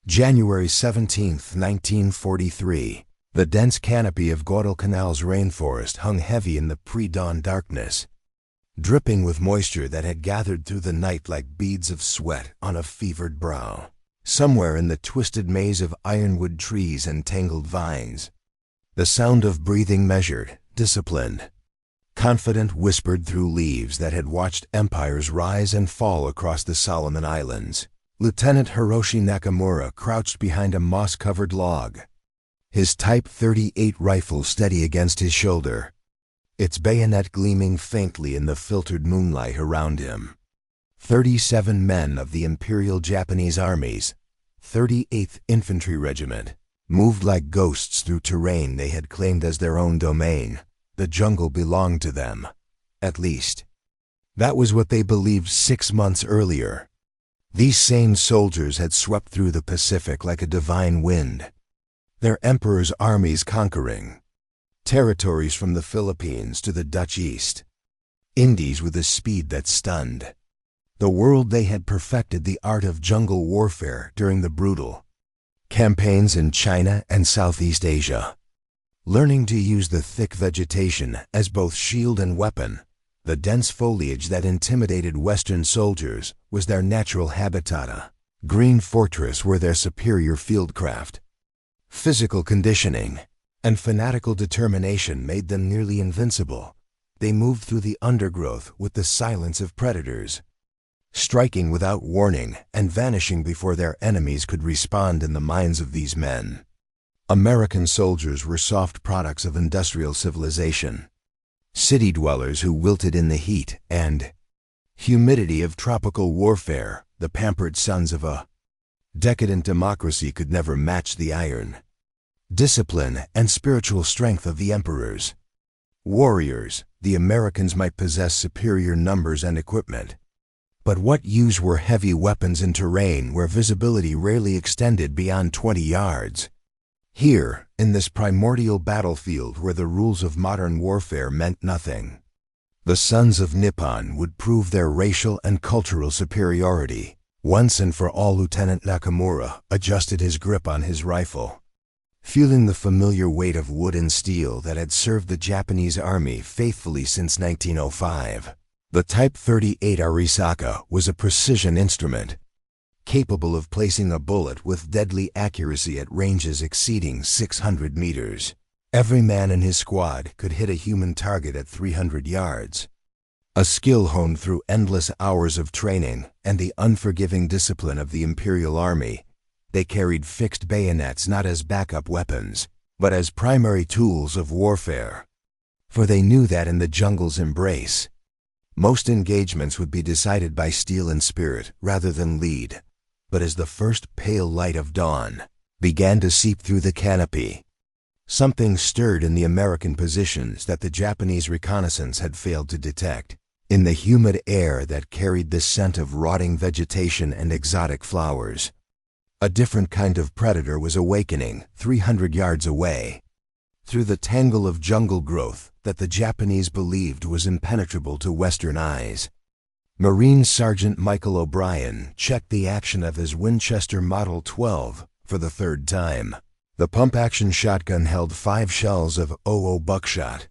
January 17, 1943. The dense canopy of Guadalcanal's rainforest hung heavy in the pre-dawn darkness, dripping with moisture that had gathered through the night like beads of sweat on a fevered brow. Somewhere in the twisted maze of ironwood trees and tangled vines, the sound of breathing measured, disciplined, confident whispered through leaves that had watched empires rise and fall across the Solomon Islands. Lieutenant Hiroshi Nakamura crouched behind a moss-covered log, his Type 38 rifle steady against his shoulder, its bayonet gleaming faintly in the filtered moonlight around him. 37 men of the Imperial Japanese Army's 38th Infantry Regiment moved like ghosts through terrain they had claimed as their own domain. The jungle belonged to them, at least. That was what they believed 6 months earlier. These same soldiers had swept through the Pacific like a divine wind, their emperor's armies conquering territories from the Philippines to the Dutch East Indies with a speed that stunned the world. They had perfected the art of jungle warfare during the brutal campaigns in China and Southeast Asia, learning to use the thick vegetation as both shield and weapon. The dense foliage that intimidated Western soldiers was their natural habitat. A green fortress were their superior fieldcraft. Physical conditioning and fanatical determination made them nearly invincible. They moved through the undergrowth with the silence of predators, striking without warning and vanishing before their enemies could respond. In the minds of these men, American soldiers were soft products of industrial civilization, city dwellers who wilted in the heat and humidity of tropical warfare. The pampered sons of a decadent democracy could never match the iron, discipline, and spiritual strength of the emperors. Warriors, the Americans might possess superior numbers and equipment, but what use were heavy weapons in terrain where visibility rarely extended beyond 20 yards? Here, in this primordial battlefield where the rules of modern warfare meant nothing, the sons of Nippon would prove their racial and cultural superiority. Once and for all, Lieutenant Nakamura adjusted his grip on his rifle, feeling the familiar weight of wood and steel that had served the Japanese Army faithfully since 1905. The Type 38 Arisaka was a precision instrument, capable of placing a bullet with deadly accuracy at ranges exceeding 600 meters. Every man in his squad could hit a human target at 300 yards. A skill honed through endless hours of training and the unforgiving discipline of the Imperial Army. They carried fixed bayonets not as backup weapons, but as primary tools of warfare. For they knew that in the jungle's embrace, most engagements would be decided by steel and spirit rather than lead. But as the first pale light of dawn began to seep through the canopy, something stirred in the American positions that the Japanese reconnaissance had failed to detect. In the humid air that carried the scent of rotting vegetation and exotic flowers, a different kind of predator was awakening 300 yards away. Through the tangle of jungle growth that the Japanese believed was impenetrable to Western eyes, Marine Sergeant Michael O'Brien checked the action of his Winchester Model 12 for the third time. The pump-action shotgun held 5 shells of .00 buckshot,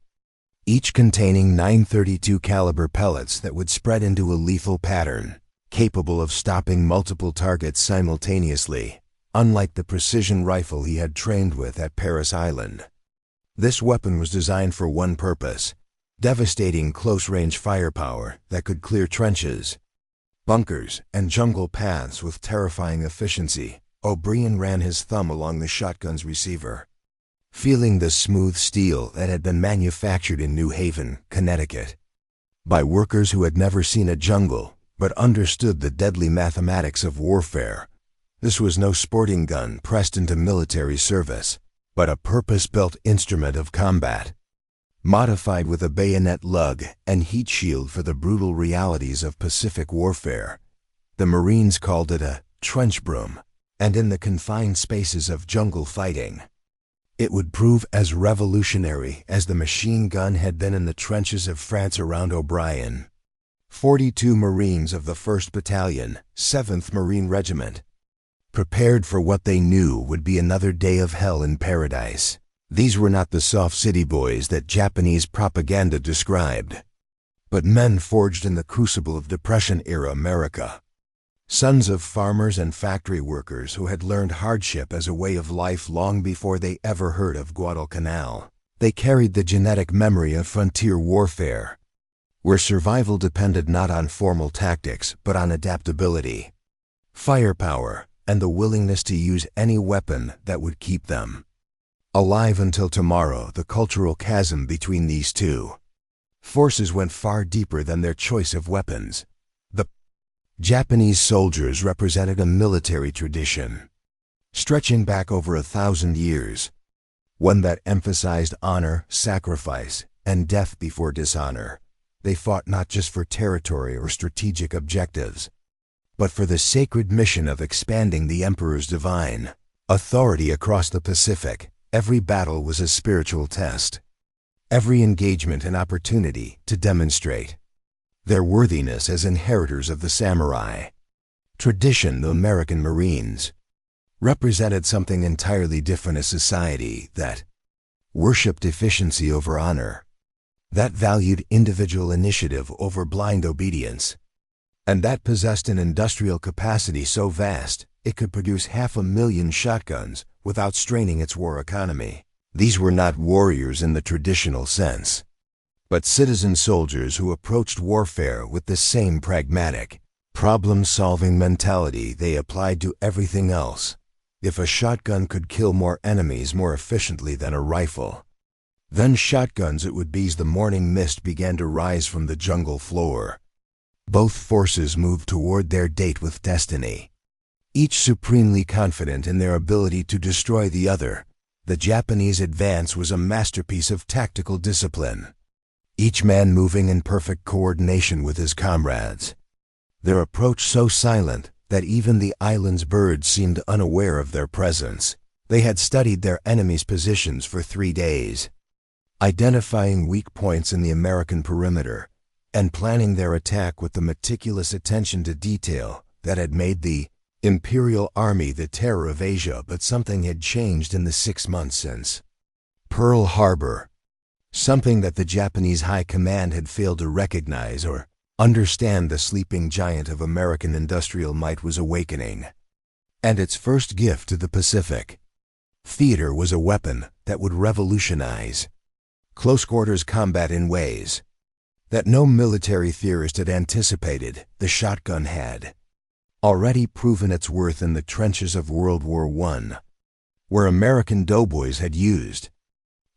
each containing 9.32 caliber pellets that would spread into a lethal pattern, capable of stopping multiple targets simultaneously, unlike the precision rifle he had trained with at Paris Island. This weapon was designed for one purpose: devastating close-range firepower that could clear trenches, bunkers, and jungle paths with terrifying efficiency. O'Brien ran his thumb along the shotgun's receiver, feeling the smooth steel that had been manufactured in New Haven, Connecticut, by workers who had never seen a jungle but understood the deadly mathematics of warfare. This was no sporting gun pressed into military service, but a purpose-built instrument of combat, modified with a bayonet lug and heat shield for the brutal realities of Pacific warfare. The Marines called it a trench broom, and in the confined spaces of jungle fighting, it would prove as revolutionary as the machine gun had been in the trenches of France around O'Brien. 42 Marines of the 1st Battalion, 7th Marine Regiment, prepared for what they knew would be another day of hell in paradise. These were not the soft city boys that Japanese propaganda described, but men forged in the crucible of Depression-era America. Sons of farmers and factory workers who had learned hardship as a way of life long before they ever heard of Guadalcanal. They carried the genetic memory of frontier warfare, where survival depended not on formal tactics but on adaptability, firepower, and the willingness to use any weapon that would keep them alive until tomorrow. The cultural chasm between these two forces went far deeper than their choice of weapons. The Japanese soldiers represented a military tradition stretching back over 1,000 years, one that emphasized honor, sacrifice, and death before dishonor. They fought not just for territory or strategic objectives, but for the sacred mission of expanding the emperor's divine authority across the Pacific. Every battle was a spiritual test, every engagement an opportunity to demonstrate their worthiness as inheritors of the samurai tradition. The American Marines represented something entirely different, a society that worshipped efficiency over honor, that valued individual initiative over blind obedience, and that possessed an industrial capacity so vast it could produce 500,000 shotguns without straining its war economy. These were not warriors in the traditional sense, but citizen soldiers who approached warfare with the same pragmatic, problem-solving mentality they applied to everything else. If a shotgun could kill more enemies more efficiently than a rifle, then shotguns it would be. As the morning mist began to rise from the jungle floor, both forces moved toward their date with destiny, each supremely confident in their ability to destroy the other. The Japanese advance was a masterpiece of tactical discipline, each man moving in perfect coordination with his comrades. Their approach so silent that even the island's birds seemed unaware of their presence. They had studied their enemies' positions for 3 days, identifying weak points in the American perimeter, and planning their attack with the meticulous attention to detail that had made the Imperial Army the terror of Asia. But something had changed in the 6 months since Pearl Harbor, something that the Japanese High Command had failed to recognize or understand. The sleeping giant of American industrial might was awakening, and its first gift to the Pacific theater was a weapon that would revolutionize close-quarters combat in ways that no military theorist had anticipated. The shotgun had already proven its worth in the trenches of World War I, where American doughboys had used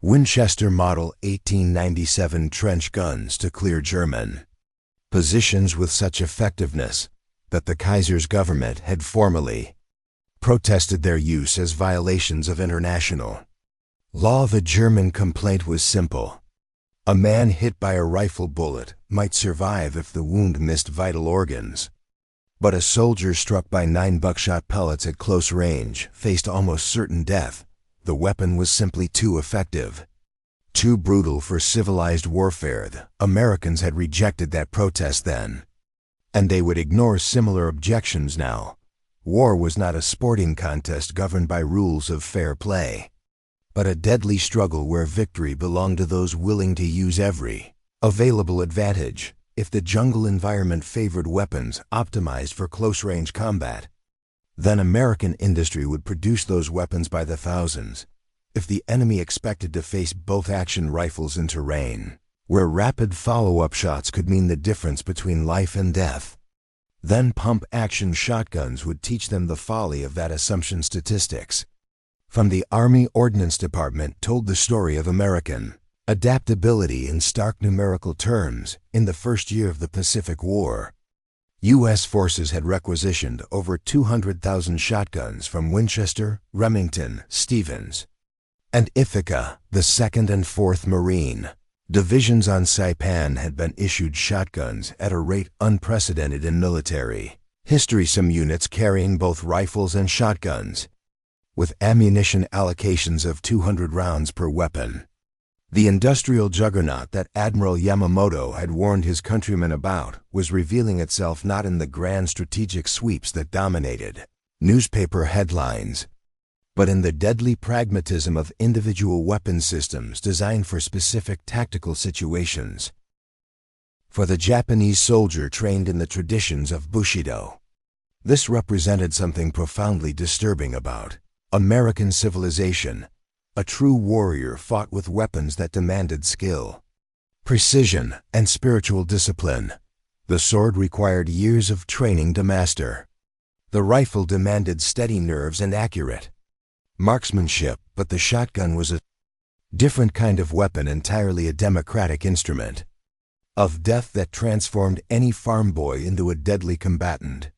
Winchester Model 1897 trench guns to clear German positions with such effectiveness that the Kaiser's government had formally protested their use as violations of international law. The German complaint was simple: a man hit by a rifle bullet might survive if the wound missed vital organs, but a soldier struck by 9 buckshot pellets at close range faced almost certain death. The weapon was simply too effective, too brutal for civilized warfare. The Americans had rejected that protest then, and they would ignore similar objections now. War was not a sporting contest governed by rules of fair play, but a deadly struggle where victory belonged to those willing to use every available advantage. If the jungle environment favored weapons optimized for close-range combat, then American industry would produce those weapons by the thousands. If the enemy expected to face both action rifles in terrain, where rapid follow-up shots could mean the difference between life and death, then pump-action shotguns would teach them the folly of that assumption. Statistics from the Army Ordnance Department told the story of American adaptability in stark numerical terms. In the first year of the Pacific War, U.S. forces had requisitioned over 200,000 shotguns from Winchester, Remington, Stevens, and Ithaca. The 2nd and 4th Marine divisions on Saipan had been issued shotguns at a rate unprecedented in military history. Some units carrying both rifles and shotguns, with ammunition allocations of 200 rounds per weapon. The industrial juggernaut that Admiral Yamamoto had warned his countrymen about was revealing itself not in the grand strategic sweeps that dominated newspaper headlines, but in the deadly pragmatism of individual weapon systems designed for specific tactical situations. For the Japanese soldier trained in the traditions of Bushido, this represented something profoundly disturbing about American civilization. A true warrior fought with weapons that demanded skill, precision, and spiritual discipline. The sword required years of training to master. The rifle demanded steady nerves and accurate marksmanship, but the shotgun was a different kind of weapon, entirely a democratic instrument of death that transformed any farm boy into a deadly combatant.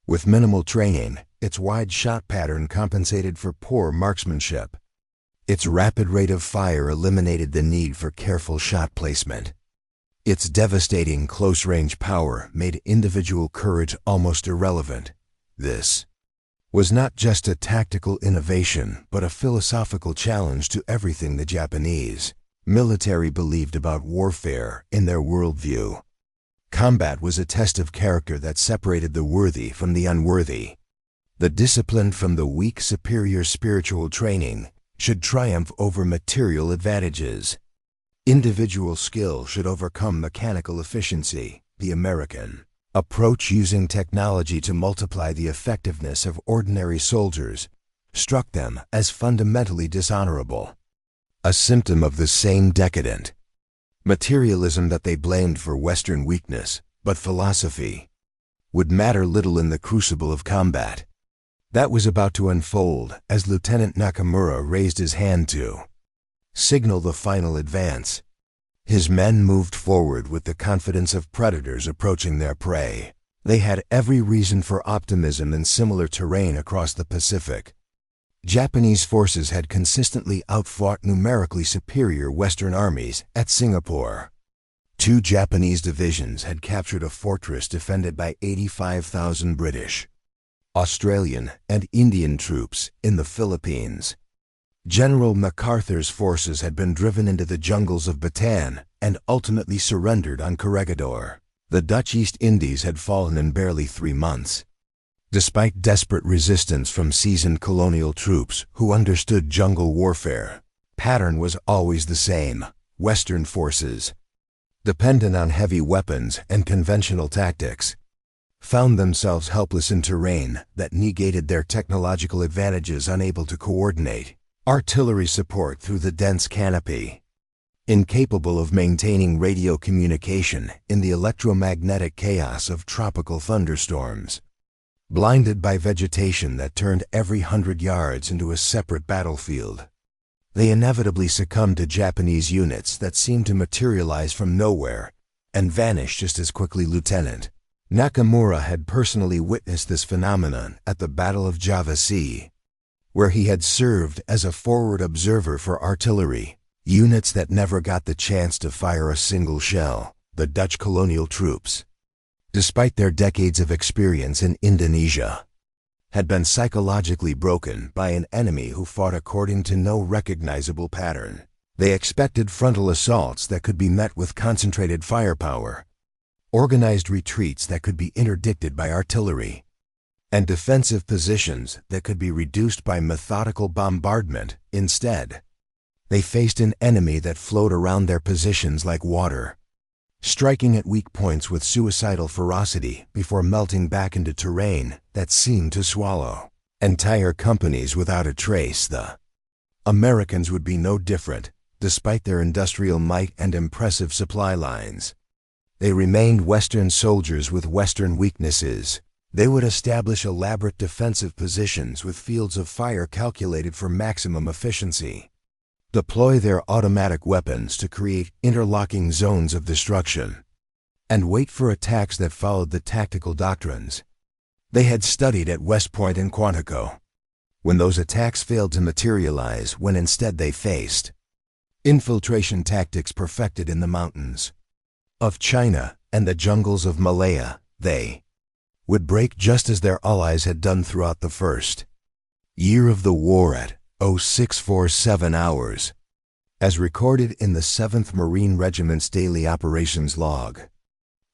With minimal training, its wide shot pattern compensated for poor marksmanship. Its rapid rate of fire eliminated the need for careful shot placement. Its devastating close-range power made individual courage almost irrelevant. This was not just a tactical innovation, but a philosophical challenge to everything the Japanese military believed about warfare in their worldview. Combat was a test of character that separated the worthy from the unworthy. The disciplined from the weak. Superior spiritual training should triumph over material advantages. Individual skill should overcome mechanical efficiency. The American approach, using technology to multiply the effectiveness of ordinary soldiers, struck them as fundamentally dishonorable, a symptom of the same decadent materialism that they blamed for Western weakness. But philosophy would matter little in the crucible of combat that was about to unfold as Lieutenant Nakamura raised his hand to signal the final advance. His men moved forward with the confidence of predators approaching their prey. They had every reason for optimism in similar terrain across the Pacific. Japanese forces had consistently outfought numerically superior Western armies at Singapore. 2 Japanese divisions had captured a fortress defended by 85,000 British, Australian, and Indian troops in the Philippines. General MacArthur's forces had been driven into the jungles of Bataan and ultimately surrendered on Corregidor. The Dutch East Indies had fallen in barely 3 months. Despite desperate resistance from seasoned colonial troops who understood jungle warfare, pattern was always the same. Western forces, dependent on heavy weapons and conventional tactics, found themselves helpless in terrain that negated their technological advantages, unable to coordinate artillery support through the dense canopy, incapable of maintaining radio communication in the electromagnetic chaos of tropical thunderstorms, blinded by vegetation that turned every 100 yards into a separate battlefield. They inevitably succumbed to Japanese units that seemed to materialize from nowhere and vanish just as quickly. Lieutenant Nakamura had personally witnessed this phenomenon at the Battle of Java Sea, where he had served as a forward observer for artillery units that never got the chance to fire a single shell. The Dutch colonial troops, despite their decades of experience in Indonesia, had been psychologically broken by an enemy who fought according to no recognizable pattern. They expected frontal assaults that could be met with concentrated firepower, organized retreats that could be interdicted by artillery, and defensive positions that could be reduced by methodical bombardment. Instead, they faced an enemy that flowed around their positions like water, striking at weak points with suicidal ferocity before melting back into terrain that seemed to swallow entire companies without a trace. The Americans would be no different. Despite their industrial might and impressive supply lines, they remained Western soldiers with Western weaknesses. They would establish elaborate defensive positions with fields of fire calculated for maximum efficiency, deploy their automatic weapons to create interlocking zones of destruction, and wait for attacks that followed the tactical doctrines they had studied at West Point and Quantico. When those attacks failed to materialize, when instead they faced infiltration tactics perfected in the mountains of China and the jungles of Malaya, they would break just as their allies had done throughout the first year of the war at 0647 hours, as recorded in the 7th Marine Regiment's daily operations log.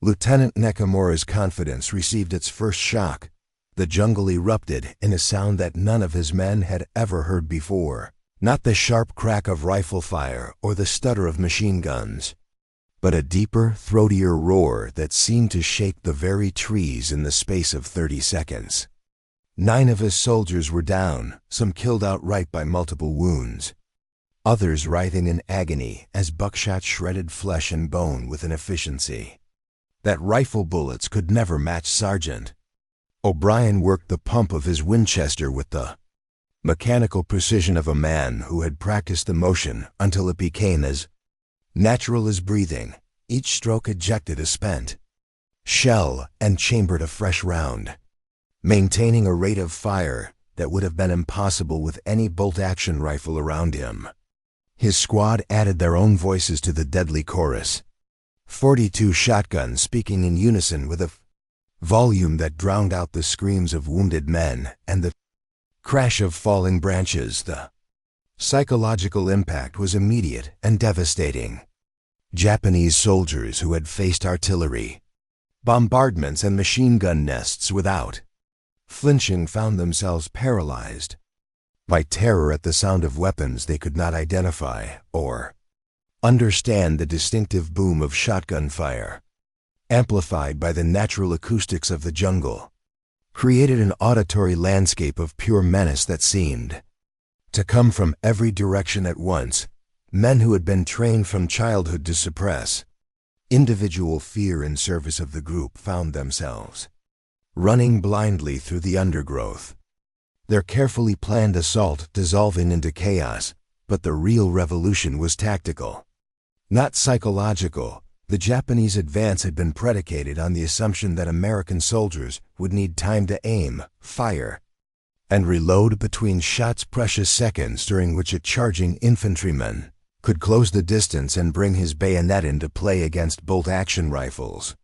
Lieutenant Nakamura's confidence received its first shock The jungle erupted in a sound that none of his men had ever heard before. Not the sharp crack of rifle fire or the stutter of machine guns, but a deeper, throatier roar that seemed to shake the very trees in the space of 30 seconds. 9 of his soldiers were down, some killed outright by multiple wounds, others writhing in agony as buckshot shredded flesh and bone with an efficiency that rifle bullets could never match. Sergeant O'Brien worked the pump of his Winchester with the mechanical precision of a man who had practiced the motion until it became as natural as breathing. Each stroke ejected a spent shell and chambered a fresh round, maintaining a rate of fire that would have been impossible with any bolt-action rifle around him. His squad added their own voices to the deadly chorus, 42 shotguns speaking in unison with a volume that drowned out the screams of wounded men and the crash of falling branches. The psychological impact was immediate and devastating. Japanese soldiers who had faced artillery, bombardments, and machine gun nests without flinching found themselves paralyzed by terror at the sound of weapons they could not identify or understand. The distinctive boom of shotgun fire, amplified by the natural acoustics of the jungle, created an auditory landscape of pure menace that seemed to come from every direction at once. Men who had been trained from childhood to suppress individual fear in service of the group found themselves running blindly through the undergrowth, their carefully planned assault dissolving into chaos. But the real revolution was tactical, not psychological. The Japanese advance had been predicated on the assumption that American soldiers would need time to aim, fire, and reload between shots, precious seconds during which a charging infantryman could close the distance and bring his bayonet into play against bolt-action rifles.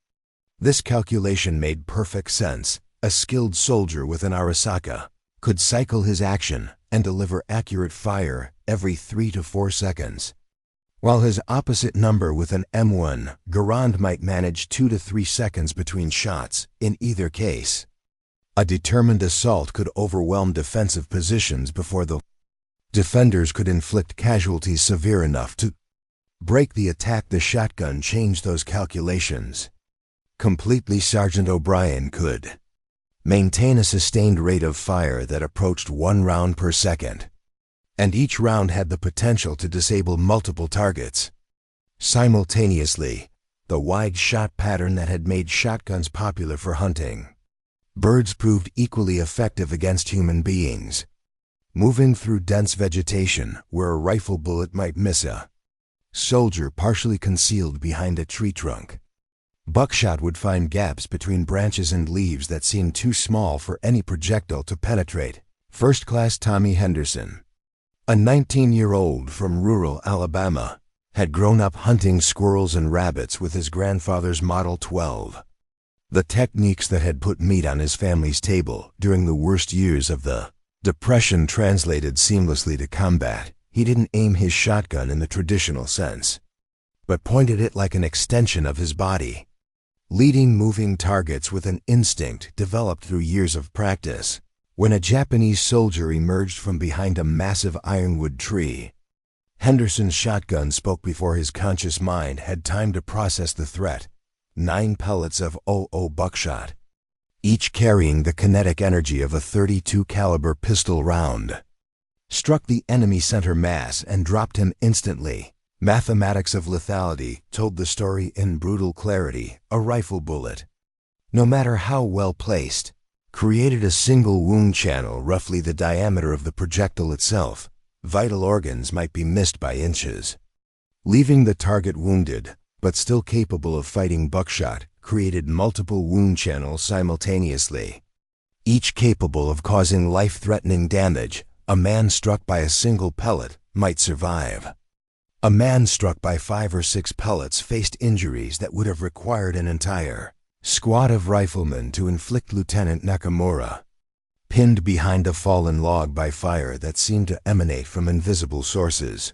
This calculation made perfect sense. A skilled soldier with an Arisaka could cycle his action and deliver accurate fire every 3 to 4 seconds, while his opposite number with an M1 Garand might manage 2 to 3 seconds between shots. In either case, a determined assault could overwhelm defensive positions before the defenders could inflict casualties severe enough to break the attack. The shotgun changed those calculations completely. Sergeant O'Brien could maintain a sustained rate of fire that approached 1 round per second, and each round had the potential to disable multiple targets simultaneously. The wide shot pattern that had made shotguns popular for hunting birds proved equally effective against human beings, moving through dense vegetation where a rifle bullet might miss a soldier partially concealed behind a tree trunk. Buckshot would find gaps between branches and leaves that seemed too small for any projectile to penetrate. First Class Tommy Henderson, a 19-year-old from rural Alabama, had grown up hunting squirrels and rabbits with his grandfather's Model 12. The techniques that had put meat on his family's table during the worst years of the Depression translated seamlessly to combat. He didn't aim his shotgun in the traditional sense, but pointed it like an extension of his body, leading moving targets with an instinct developed through years of practice. When a Japanese soldier emerged from behind a massive ironwood tree, Henderson's shotgun spoke before his conscious mind had time to process the threat. 9 pellets of .00 buckshot, each carrying the kinetic energy of a .32 caliber pistol round, struck the enemy center mass and dropped him instantly. Mathematics of lethality told the story in brutal clarity. A rifle bullet, no matter how well placed, created a single wound channel roughly the diameter of the projectile itself. Vital organs might be missed by inches, leaving the target wounded, but still capable of fighting. Buckshot created multiple wound channels simultaneously, each capable of causing life-threatening damage. A man struck by a single pellet might survive. A man struck by 5 or 6 pellets faced injuries that would have required an entire squad of riflemen to inflict. Lieutenant Nakamura, pinned behind a fallen log by fire that seemed to emanate from invisible sources,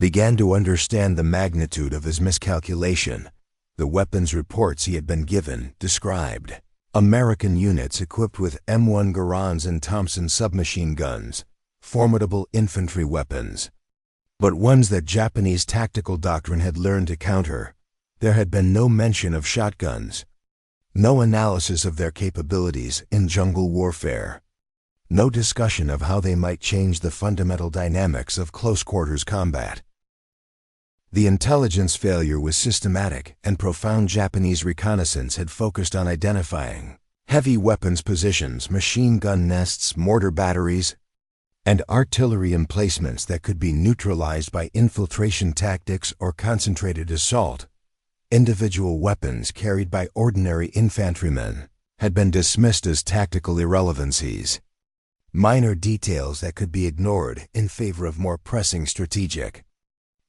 began to understand the magnitude of his miscalculation. The weapons reports he had been given described American units equipped with M1 Garands and Thompson submachine guns, formidable infantry weapons. But ones that Japanese tactical doctrine had learned to counter. There had been no mention of shotguns, no analysis of their capabilities in jungle warfare, no discussion of how they might change the fundamental dynamics of close-quarters combat. The intelligence failure was systematic, and profound Japanese reconnaissance had focused on identifying heavy weapons positions, machine gun nests, mortar batteries, and artillery emplacements that could be neutralized by infiltration tactics or concentrated assault. Individual weapons carried by ordinary infantrymen had been dismissed as tactical irrelevancies, minor details that could be ignored in favor of more pressing strategic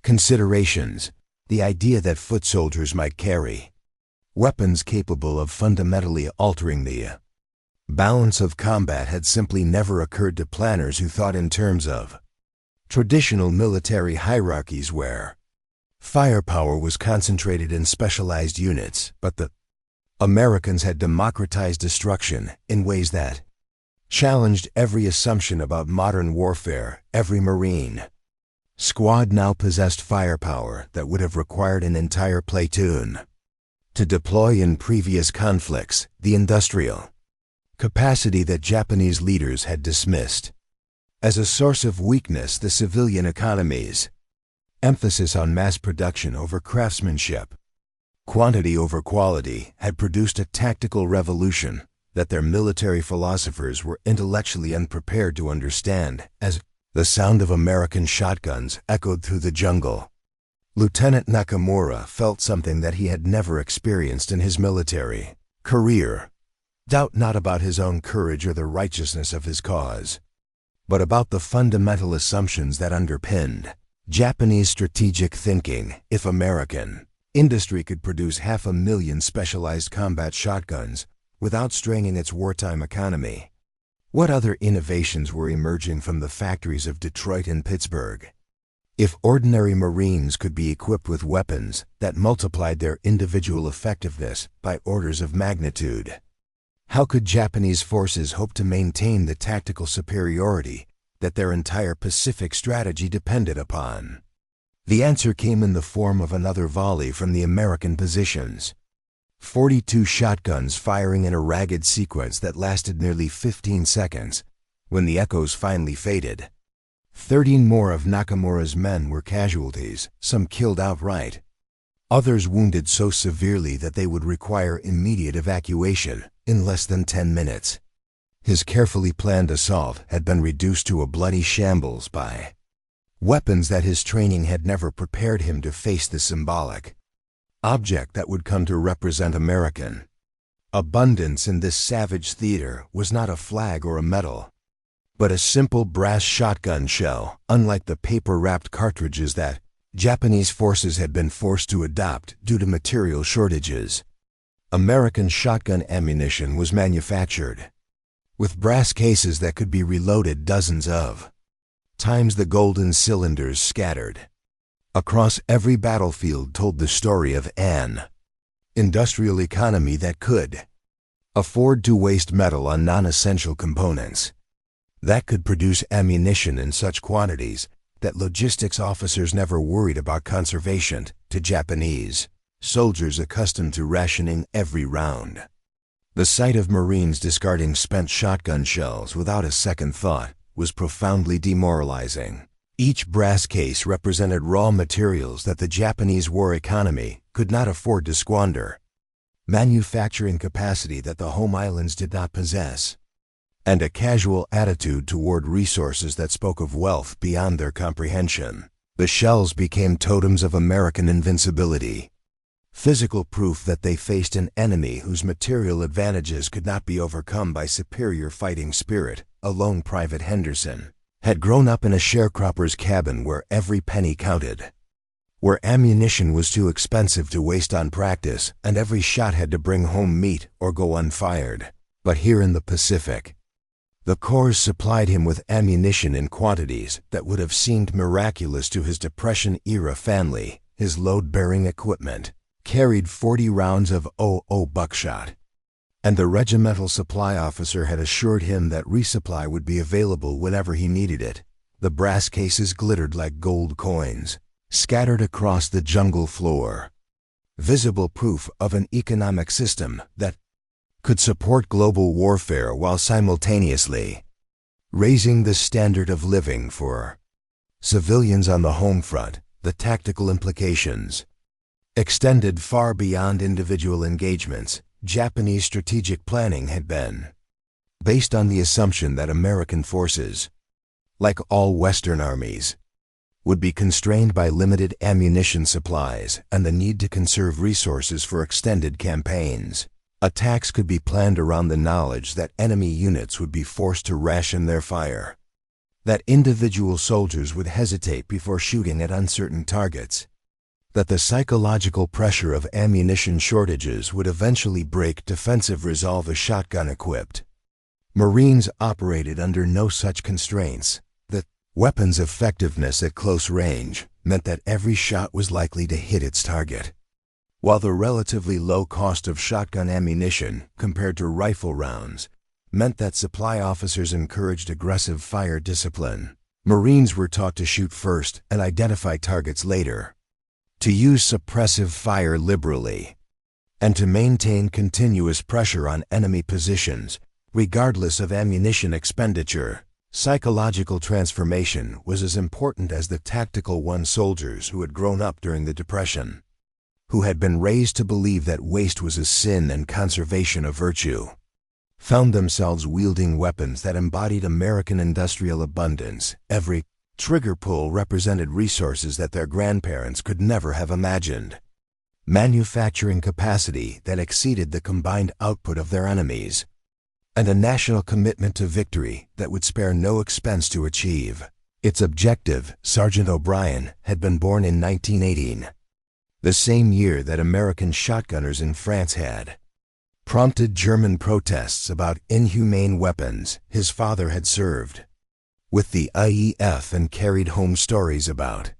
considerations. The idea that foot soldiers might carry weapons capable of fundamentally altering the balance of combat had simply never occurred to planners who thought in terms of traditional military hierarchies where firepower was concentrated in specialized units. But the Americans had democratized destruction in ways that challenged every assumption about modern warfare. Every Marine squad now possessed firepower that would have required an entire platoon to deploy in previous conflicts. The industrial capacity that Japanese leaders had dismissed as a source of weakness, the civilian economy's emphasis on mass production over craftsmanship, quantity over quality, had produced a tactical revolution that their military philosophers were intellectually unprepared to understand. As the sound of American shotguns echoed through the jungle, Lieutenant Nakamura felt something that he had never experienced in his military career. Doubt not about his own courage or the righteousness of his cause, but about the fundamental assumptions that underpinned Japanese strategic thinking. If American industry could produce 500,000 specialized combat shotguns without straining its wartime economy, what other innovations were emerging from the factories of Detroit and Pittsburgh? If ordinary Marines could be equipped with weapons that multiplied their individual effectiveness by orders of magnitude, how could Japanese forces hope to maintain the tactical superiority that their entire Pacific strategy depended upon? The answer came in the form of another volley from the American positions. 42 shotguns firing in a ragged sequence that lasted nearly 15 seconds. When the echoes finally faded, 13 more of Nakamura's men were casualties, some killed outright, others wounded so severely that they would require immediate evacuation in less than 10 minutes. His carefully planned assault had been reduced to a bloody shambles by weapons that his training had never prepared him to face. The symbolic object that would come to represent American abundance in this savage theater was not a flag or a medal, but a simple brass shotgun shell. Unlike the paper-wrapped cartridges that Japanese forces had been forced to adopt due to material shortages, American shotgun ammunition was manufactured with brass cases that could be reloaded dozens of times. The golden cylinders scattered across every battlefield told the story of an industrial economy that could afford to waste metal on non-essential components, that could produce ammunition in such quantities that logistics officers never worried about conservation. To Japanese soldiers accustomed to rationing every round, the sight of Marines discarding spent shotgun shells without a second thought was profoundly demoralizing. Each brass case represented raw materials that the Japanese war economy could not afford to squander, manufacturing capacity that the home islands did not possess, and a casual attitude toward resources that spoke of wealth beyond their comprehension. The shells became totems of American invincibility, physical proof that they faced an enemy whose material advantages could not be overcome by superior fighting spirit. A lone Private Henderson had grown up in a sharecropper's cabin where every penny counted, where ammunition was too expensive to waste on practice, and every shot had to bring home meat or go unfired. But here in the Pacific, the Corps supplied him with ammunition in quantities that would have seemed miraculous to his Depression-era family. His load-bearing equipment carried 40 rounds of .00 buckshot, and the regimental supply officer had assured him that resupply would be available whenever he needed it. The brass cases glittered like gold coins, scattered across the jungle floor, visible proof of an economic system that could support global warfare while simultaneously raising the standard of living for civilians on the home front. The tactical implications extended far beyond individual engagements. Japanese strategic planning had been based on the assumption that American forces, like all Western armies, would be constrained by limited ammunition supplies and the need to conserve resources for extended campaigns. Attacks could be planned around the knowledge that enemy units would be forced to ration their fire, that individual soldiers would hesitate before shooting at uncertain targets, that the psychological pressure of ammunition shortages would eventually break defensive resolve. A shotgun-equipped Marines operated under no such constraints. The weapon's effectiveness at close range meant that every shot was likely to hit its target, while the relatively low cost of shotgun ammunition compared to rifle rounds meant that supply officers encouraged aggressive fire discipline. Marines were taught to shoot first and identify targets later, to use suppressive fire liberally, and to maintain continuous pressure on enemy positions, regardless of ammunition expenditure. Psychological transformation was as important as the tactical one. Soldiers who had grown up during the Depression, who had been raised to believe that waste was a sin and conservation a virtue, found themselves wielding weapons that embodied American industrial abundance. Every trigger pull represented resources that their grandparents could never have imagined, manufacturing capacity that exceeded the combined output of their enemies, and a national commitment to victory that would spare no expense to achieve its objective. Sergeant O'Brien had been born in 1918, the same year that American shotgunners in France had prompted German protests about inhumane weapons. His father had served with the IEF and carried home stories about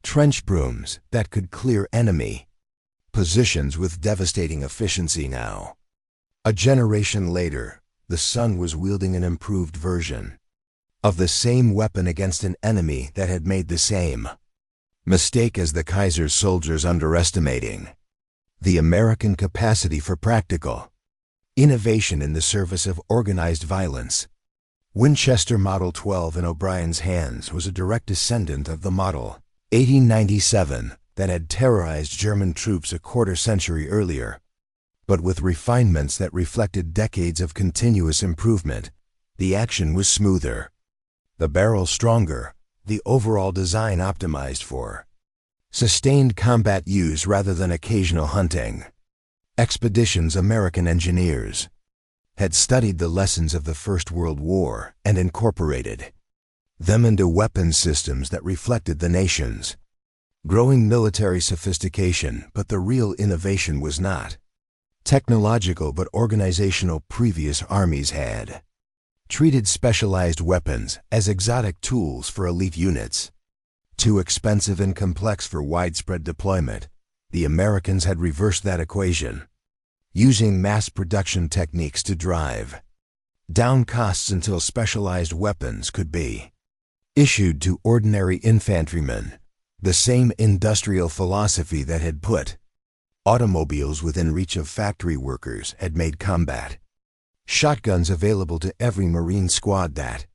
trench brooms that could clear enemy positions with devastating efficiency. Now, a generation later, the son was wielding an improved version of the same weapon against an enemy that had made the same mistake as the Kaiser's soldiers, underestimating the American capacity for practical innovation in the service of organized violence. Winchester Model 12 in O'Brien's hands was a direct descendant of the Model 1897 that had terrorized German troops a quarter-century earlier, but with refinements that reflected decades of continuous improvement. The action was smoother, the barrel stronger, the overall design optimized for sustained combat use rather than occasional hunting expeditions. American engineers had studied the lessons of the First World War and incorporated them into weapons systems that reflected the nation's growing military sophistication. But the real innovation was not technological but organizational. Previous armies had treated specialized weapons as exotic tools for elite units, too expensive and complex for widespread deployment. The Americans had reversed that equation, using mass production techniques to drive down costs until specialized weapons could be issued to ordinary infantrymen. The same industrial philosophy that had put automobiles within reach of factory workers had made combat shotguns available to every Marine squad that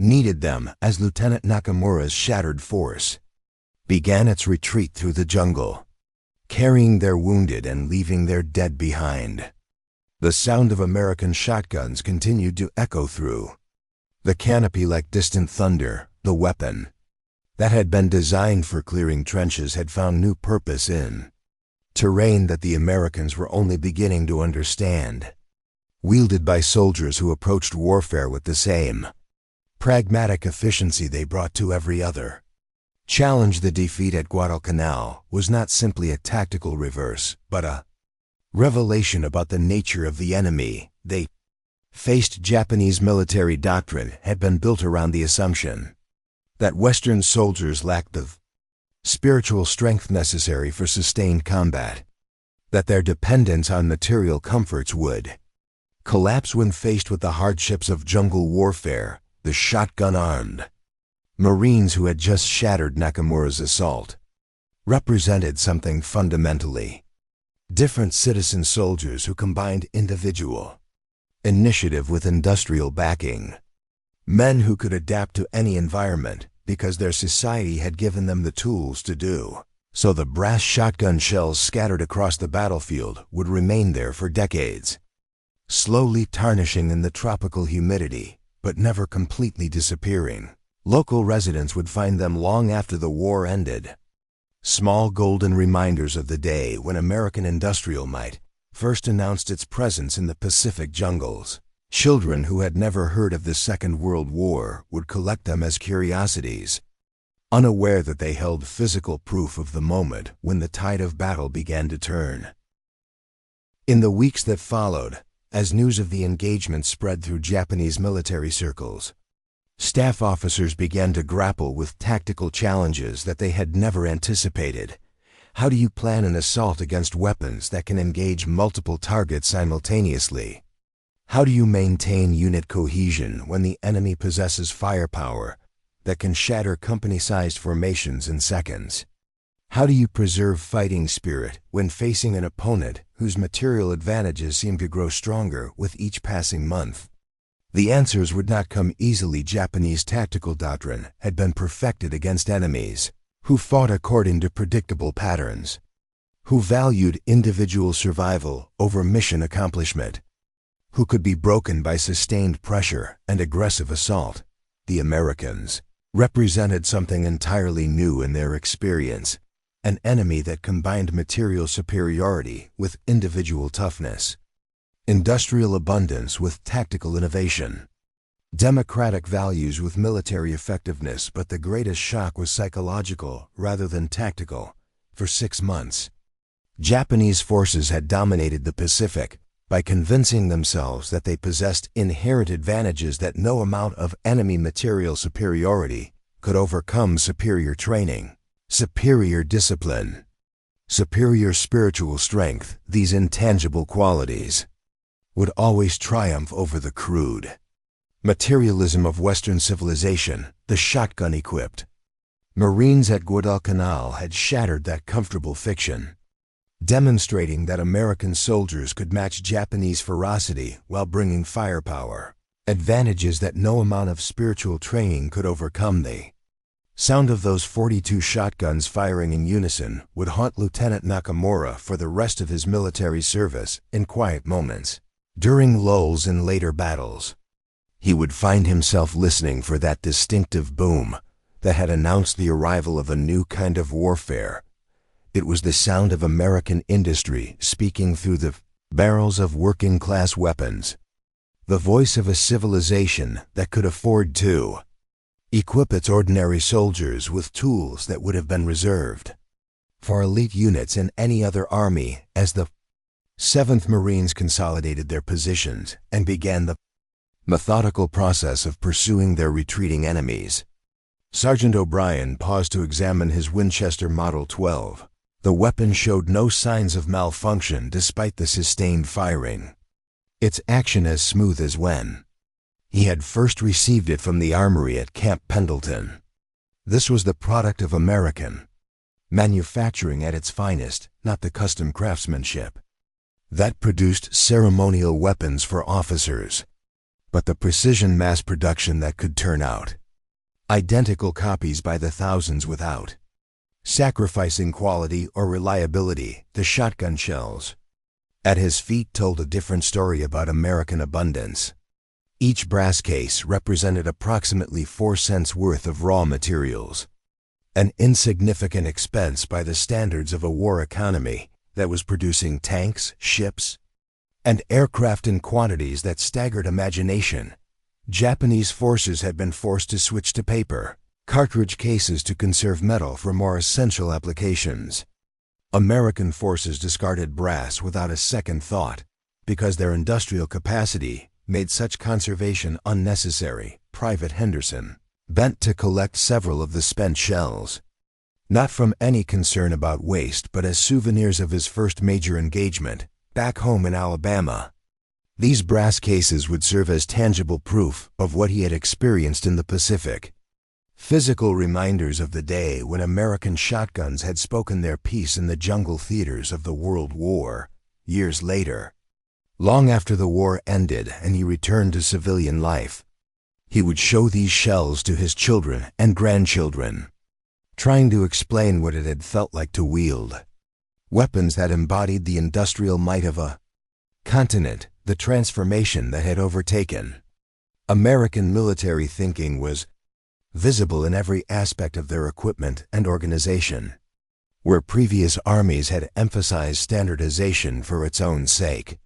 needed them. As Lieutenant Nakamura's shattered force began its retreat through the jungle, carrying their wounded and leaving their dead behind, the sound of American shotguns continued to echo through the canopy like distant thunder. The weapon that had been designed for clearing trenches had found new purpose in terrain that the Americans were only beginning to understand. Wielded by soldiers who approached warfare with the same pragmatic efficiency they brought to every other challenge. The defeat at Guadalcanal was not simply a tactical reverse, but a revelation about the nature of the enemy they faced. Japanese military doctrine had been built around the assumption that Western soldiers lacked the spiritual strength necessary for sustained combat, that their dependence on material comforts would collapse when faced with the hardships of jungle warfare, the shotgun-armed Marines who had just shattered Nakamura's assault represented something fundamentally different. Citizen soldiers who combined individual initiative with industrial backing. Men who could adapt to any environment because their society had given them the tools to do so. The brass shotgun shells scattered across the battlefield would remain there for decades, slowly tarnishing in the tropical humidity, but never completely disappearing. Local residents would find them long after the war ended. Small golden reminders of the day when American industrial might first announced its presence in the Pacific jungles. Children who had never heard of the Second World War would collect them as curiosities, unaware that they held physical proof of the moment when the tide of battle began to turn. In the weeks that followed, as news of the engagement spread through Japanese military circles, staff officers began to grapple with tactical challenges that they had never anticipated. How do you plan an assault against weapons that can engage multiple targets simultaneously? How do you maintain unit cohesion when the enemy possesses firepower that can shatter company-sized formations in seconds? How do you preserve fighting spirit when facing an opponent whose material advantages seem to grow stronger with each passing month? The answers would not come easily. Japanese tactical doctrine had been perfected against enemies who fought according to predictable patterns, who valued individual survival over mission accomplishment, who could be broken by sustained pressure and aggressive assault. The Americans represented something entirely new in their experience, an enemy that combined material superiority with individual toughness, industrial abundance with tactical innovation, democratic values with military effectiveness. But the greatest shock was psychological rather than tactical. For 6 months, Japanese forces had dominated the Pacific by convincing themselves that they possessed inherent advantages that no amount of enemy material superiority could overcome. Superior training, superior discipline, superior spiritual strength, these intangible qualities would always triumph over the crude materialism of Western civilization. The shotgun-equipped Marines at Guadalcanal had shattered that comfortable fiction, demonstrating that American soldiers could match Japanese ferocity while bringing firepower, advantages that no amount of spiritual training could overcome. The sound of those 42 shotguns firing in unison would haunt Lieutenant Nakamura for the rest of his military service. In quiet moments, during lulls in later battles, he would find himself listening for that distinctive boom that had announced the arrival of a new kind of warfare. It was the sound of American industry speaking through the barrels of working-class weapons, the voice of a civilization that could afford to equip its ordinary soldiers with tools that would have been reserved for elite units in any other army. As the 7th Marines consolidated their positions and began the methodical process of pursuing their retreating enemies, Sergeant O'Brien paused to examine his Winchester Model 12. The weapon showed no signs of malfunction despite the sustained firing, its action as smooth as when he had first received it from the armory at Camp Pendleton. This was the product of American manufacturing at its finest, not the custom craftsmanship that produced ceremonial weapons for officers, but the precision mass production that could turn out identical copies by the thousands without sacrificing quality or reliability. The shotgun shells at his feet told a different story about American abundance. Each brass case represented approximately 4 cents worth of raw materials, an insignificant expense by the standards of a war economy that was producing tanks, ships, and aircraft in quantities that staggered imagination. Japanese forces had been forced to switch to paper cartridge cases to conserve metal for more essential applications. American forces discarded brass without a second thought because their industrial capacity made such conservation unnecessary. Private Henderson bent to collect several of the spent shells, not from any concern about waste but as souvenirs of his first major engagement back home in Alabama. These brass cases would serve as tangible proof of what he had experienced in the Pacific. Physical reminders of the day when American shotguns had spoken their piece in the jungle theaters of the World War, years later. Long after the war ended and he returned to civilian life, he would show these shells to his children and grandchildren, trying to explain what it had felt like to wield weapons that embodied the industrial might of a continent, the transformation that had overtaken American military thinking was visible in every aspect of their equipment and organization. Where previous armies had emphasized standardization for its own sake,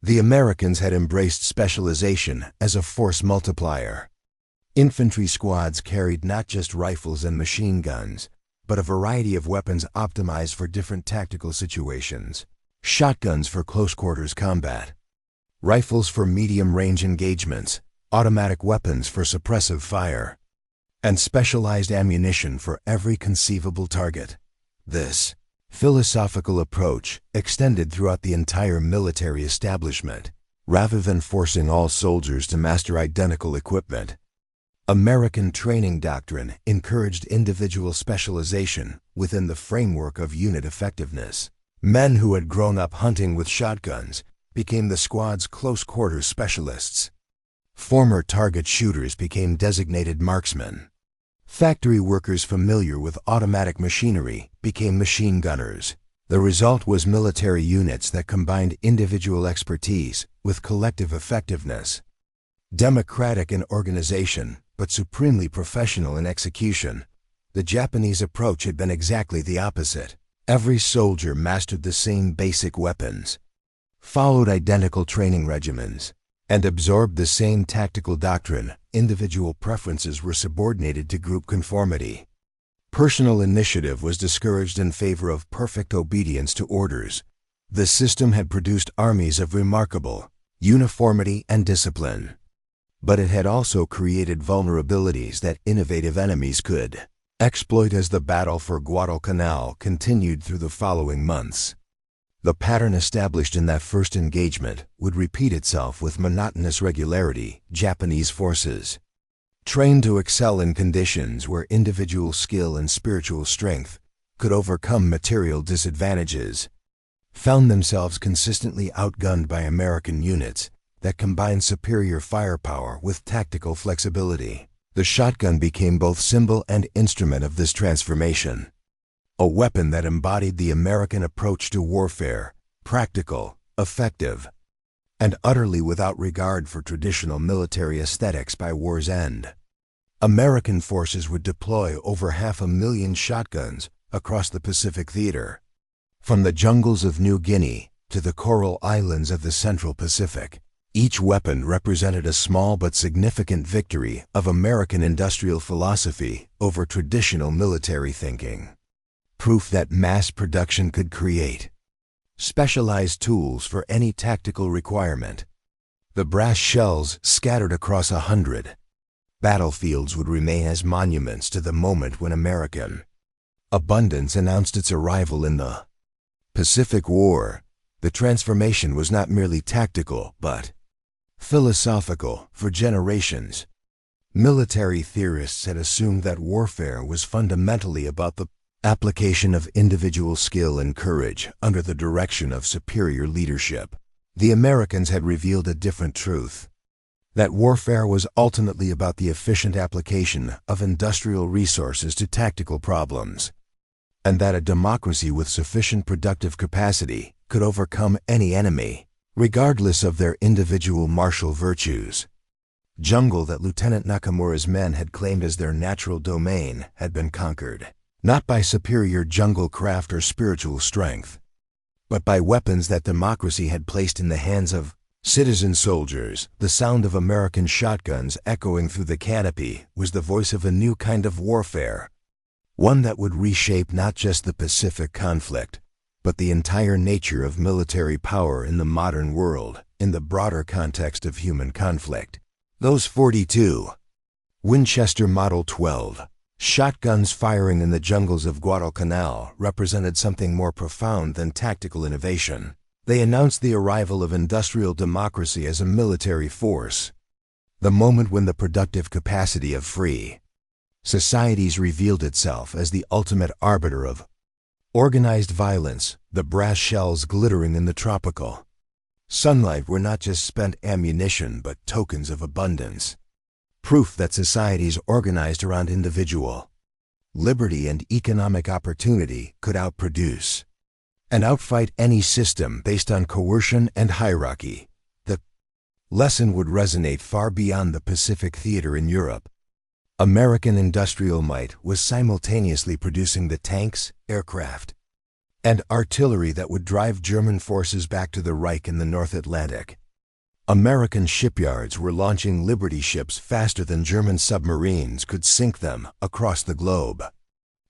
the Americans had embraced specialization as a force multiplier. Infantry squads carried not just rifles and machine guns, but a variety of weapons optimized for different tactical situations. Shotguns for close-quarters combat, rifles for medium-range engagements, automatic weapons for suppressive fire, and specialized ammunition for every conceivable target. This philosophical approach extended throughout the entire military establishment. Rather than forcing all soldiers to master identical equipment, American training doctrine encouraged individual specialization within the framework of unit effectiveness. Men who had grown up hunting with shotguns became the squad's close-quarters specialists. Former target shooters became designated marksmen. Factory workers familiar with automatic machinery became machine gunners. The result was military units that combined individual expertise with collective effectiveness. Democratic in organization, but supremely professional in execution, the Japanese approach had been exactly the opposite. Every soldier mastered the same basic weapons, followed identical training regimens, and absorbed the same tactical doctrine. Individual preferences were subordinated to group conformity. Personal initiative was discouraged in favor of perfect obedience to orders. The system had produced armies of remarkable uniformity and discipline, but it had also created vulnerabilities that innovative enemies could exploit. As the battle for Guadalcanal continued through the following months, the pattern established in that first engagement would repeat itself with monotonous regularity. Japanese forces, trained to excel in conditions where individual skill and spiritual strength could overcome material disadvantages, found themselves consistently outgunned by American units that combined superior firepower with tactical flexibility. The shotgun became both symbol and instrument of this transformation. A weapon that embodied the American approach to warfare, practical, effective, and utterly without regard for traditional military aesthetics. By war's end, American forces would deploy over 500,000 shotguns across the Pacific theater, from the jungles of New Guinea to the coral islands of the Central Pacific. Each weapon represented a small but significant victory of American industrial philosophy over traditional military thinking. Proof that mass production could create specialized tools for any tactical requirement. The brass shells scattered across 100 battlefields would remain as monuments to the moment when American abundance announced its arrival in the Pacific War. The transformation was not merely tactical, but philosophical. For generations, military theorists had assumed that warfare was fundamentally about the application of individual skill and courage under the direction of superior leadership. The Americans had revealed a different truth, that warfare was ultimately about the efficient application of industrial resources to tactical problems, and that a democracy with sufficient productive capacity could overcome any enemy, regardless of their individual martial virtues. Jungle that Lieutenant Nakamura's men had claimed as their natural domain had been conquered, not by superior jungle craft or spiritual strength, but by weapons that democracy had placed in the hands of citizen soldiers. The sound of American shotguns echoing through the canopy was the voice of a new kind of warfare, one that would reshape not just the Pacific conflict, but the entire nature of military power in the modern world. In the broader context of human conflict, those 42 Winchester Model 12 shotguns firing in the jungles of Guadalcanal represented something more profound than tactical innovation. They announced the arrival of industrial democracy as a military force, the moment when the productive capacity of free societies revealed itself as the ultimate arbiter of organized violence. The brass shells glittering in the tropical sunlight were not just spent ammunition but tokens of abundance, proof that societies organized around individual liberty and economic opportunity could outproduce and outfight any system based on coercion and hierarchy. The lesson would resonate far beyond the Pacific theater in Europe. American industrial might was simultaneously producing the tanks, aircraft, and artillery that would drive German forces back to the Reich in the North Atlantic. American shipyards were launching Liberty ships faster than German submarines could sink them across the globe.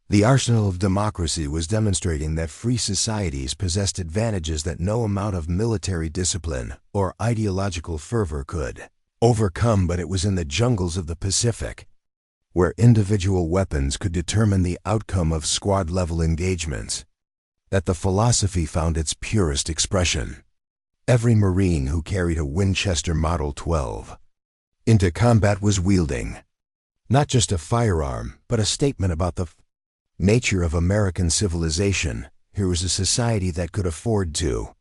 The arsenal of democracy was demonstrating that free societies possessed advantages that no amount of military discipline or ideological fervor could overcome. But it was in the jungles of the Pacific, where individual weapons could determine the outcome of squad-level engagements, that the philosophy found its purest expression. Every Marine who carried a Winchester Model 12 into combat was wielding not just a firearm, but a statement about the nature of American civilization. Here was a society that could afford to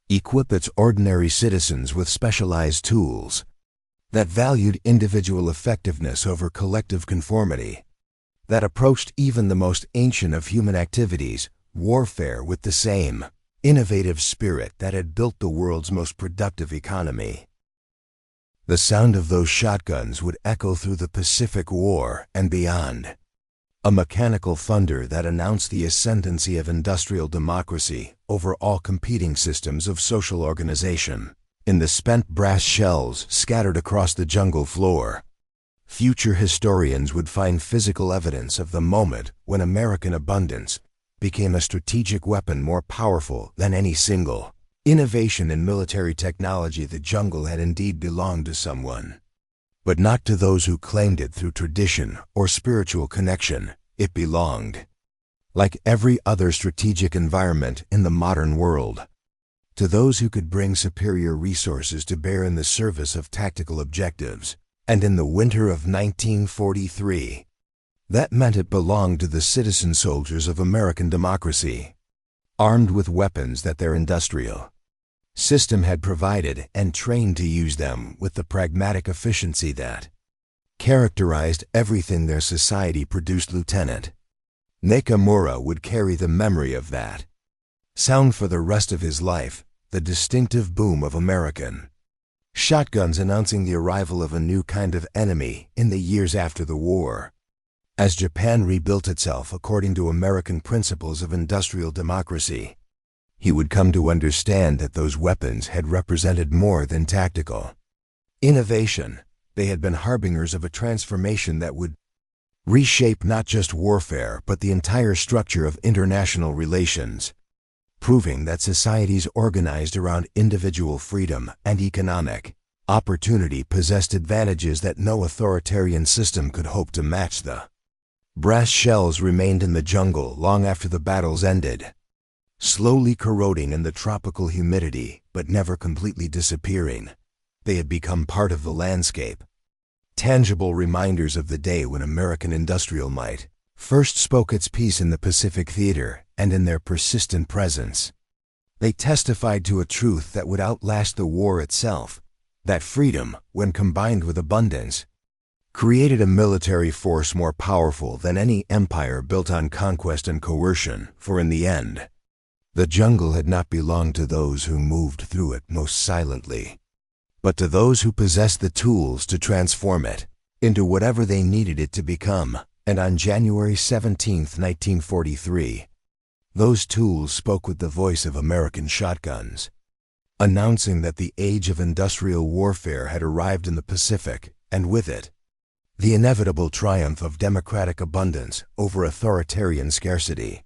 equip its ordinary citizens with specialized tools, that valued individual effectiveness over collective conformity, that approached even the most ancient of human activities, warfare, with the same innovative spirit that had built the world's most productive economy. The sound of those shotguns would echo through the Pacific War and beyond, a mechanical thunder that announced the ascendancy of industrial democracy over all competing systems of social organization. In the spent brass shells scattered across the jungle floor, future historians would find physical evidence of the moment when American abundance became a strategic weapon more powerful than any single innovation in military technology. The jungle had indeed belonged to someone, but not to those who claimed it through tradition or spiritual connection. It belonged, like every other strategic environment in the modern world, to those who could bring superior resources to bear in the service of tactical objectives. And in the winter of 1943, that meant it belonged to the citizen soldiers of American democracy, armed with weapons that their industrial system had provided and trained to use them with the pragmatic efficiency that characterized everything their society produced. Lieutenant Nakamura would carry the memory of that sound for the rest of his life, the distinctive boom of American shotguns announcing the arrival of a new kind of enemy in the years after the war. As Japan rebuilt itself according to American principles of industrial democracy, he would come to understand that those weapons had represented more than tactical innovation. They had been harbingers of a transformation that would reshape not just warfare but the entire structure of international relations, proving that societies organized around individual freedom and economic opportunity possessed advantages that no authoritarian system could hope to match. The brass shells remained in the jungle long after the battles ended, slowly corroding in the tropical humidity but never completely disappearing. They had become part of the landscape, tangible reminders of the day when American industrial might first spoke its piece in the Pacific theater. And in their persistent presence, they testified to a truth that would outlast the war itself, that freedom, when combined with abundance, created a military force more powerful than any empire built on conquest and coercion. For in the end, the jungle had not belonged to those who moved through it most silently, but to those who possessed the tools to transform it into whatever they needed it to become. And on January 17, 1943, those tools spoke with the voice of American shotguns, announcing that the age of industrial warfare had arrived in the Pacific, and with it, the inevitable triumph of democratic abundance over authoritarian scarcity.